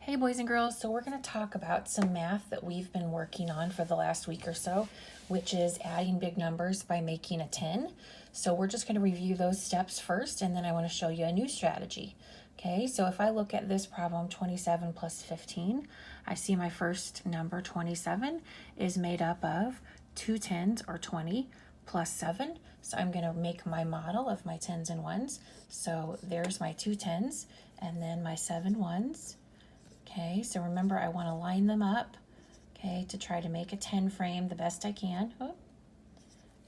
Hey boys and girls, so we're going to talk about some math that we've been working on for the last week or so, which is adding big numbers by making a 10. So we're just going to review those steps first, and then I want to show you a new strategy. Okay, so if I look at this problem, 27 plus 15, I see my first number, 27, is made up of two tens, or 20, plus 7. So I'm going to make my model of my tens and ones. So there's my two tens, and then my 7 ones. Okay, so remember I want to line them up, okay, to try to make a 10 frame the best I can. Oh.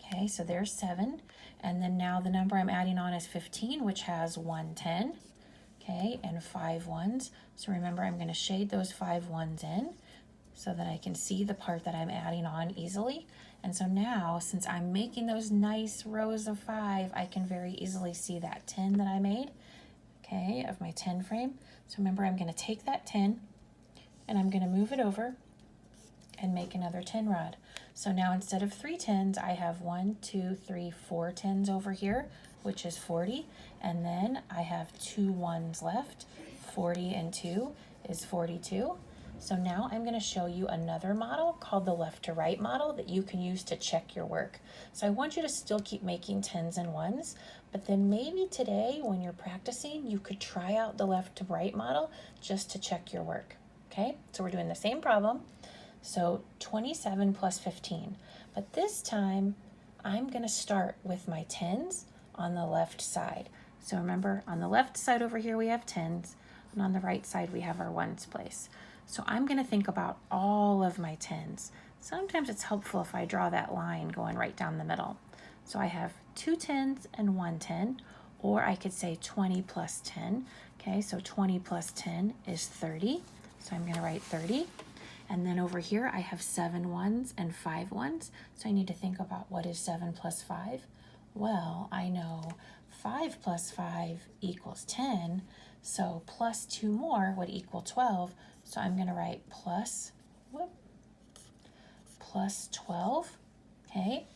Okay, so there's 7. And then now the number I'm adding on is 15, which has 1 10, okay, and 5 ones. So remember I'm going to shade those 5 ones in so that I can see the part that I'm adding on easily. And so now, since I'm making those nice rows of 5, I can very easily see that 10 that I made, okay, of my 10 frame. So remember, I'm going to take that 10 and I'm going to move it over and make another 10 rod. So now instead of 3 tens, I have 1, 2, 3, 4 tens over here, which is 40. And then I have 2 ones left. 40 and 2 is 42. So now I'm going to show you another model called the left to right model that you can use to check your work. So I want you to still keep making tens and ones, but then maybe today when you're practicing, you could try out the left to right model just to check your work. Okay, so we're doing the same problem. So 27 plus 15, but this time I'm going to start with my tens on the left side. So remember, on the left side over here we have tens, and on the right side we have our ones place. So I'm going to think about all of my tens. Sometimes it's helpful if I draw that line going right down the middle. So I have 2 tens and 1 10, or I could say 20 plus 10. Okay, so 20 plus 10 is 30. So I'm going to write 30. And then over here I have 7 ones and 5 ones. So I need to think about what is 7 plus 5. Well, I know 5 plus 5 equals 10. So plus 2 more would equal 12. So I'm going to write plus 12. Okay.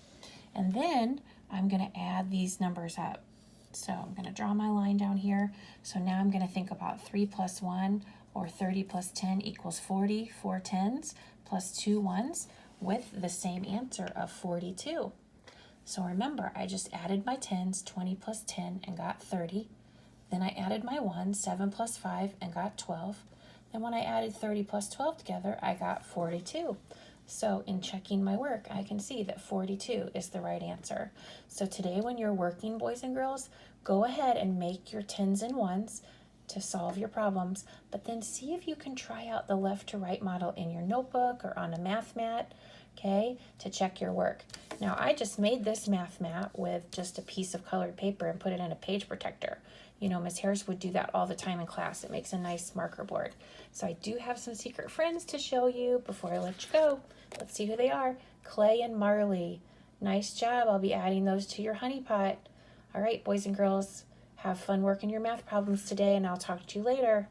And then I'm going to add these numbers up. So I'm going to draw my line down here. So now I'm going to think about 3 plus 1, or 30 plus 10 equals 40, 4 tens plus 2 ones, with the same answer of 42. So remember, I just added my tens, 20 plus 10, and got 30. Then I added my ones, 7 plus 5, and got 12. Then when I added 30 plus 12 together, I got 42. So in checking my work, I can see that 42 is the right answer. So today when you're working, boys and girls, go ahead and make your tens and ones to solve your problems, but then see if you can try out the left to right model in your notebook or on a math mat, okay, to check your work. Now I just made this math mat with just a piece of colored paper and put it in a page protector. You know, Miss Harris would do that all the time in class. It makes a nice marker board. So I do have some secret friends to show you before I let you go. Let's see who they are. Clay and Marley. Nice job. I'll be adding those to your honey pot. All right, boys and girls, have fun working your math problems today, and I'll talk to you later.